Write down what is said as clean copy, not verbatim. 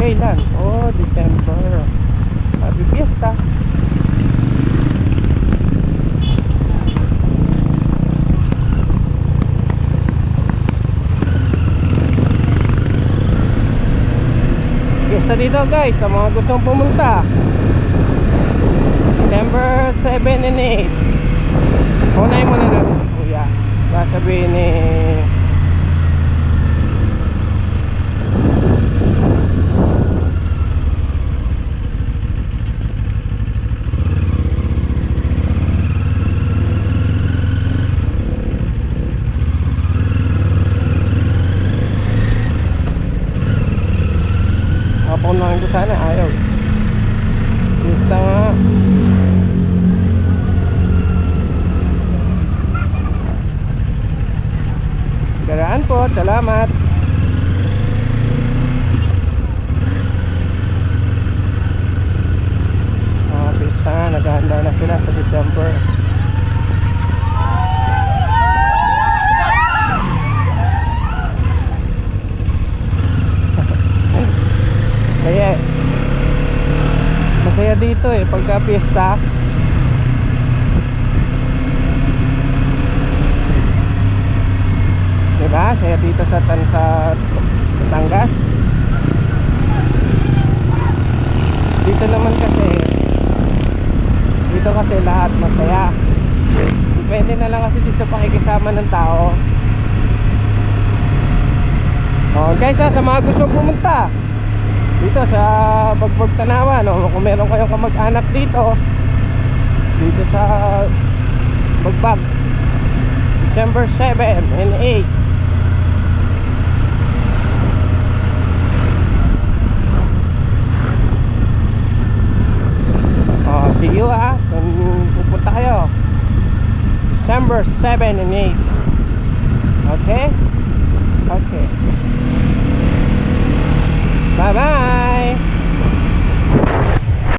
Kailan? Oh, December. Happy Fiesta. Fiesta dito guys, sa mga gustong pumunta. December 7 and 8. Unahin muna natin si Kuya. Sasabihin ni paunahin ko sana, ayaw. Fiesta nga. Garaan po, salamat. Fiesta nga, naghahanda na sila sa December. Kaya masaya dito pagka fiesta. Diba? Saya dito sa Batangas. Dito naman kasi lahat masaya. Depende na lang kasi dito sa pakikisama ng tao. Guys, sa mga gusto pumunta dito sa Bagbog Tanawan, kung meron kayong kamag-anak dito sa Bagbag, December 7 and 8. See you kung pupunta kayo December 7 and 8. Okay? Okay.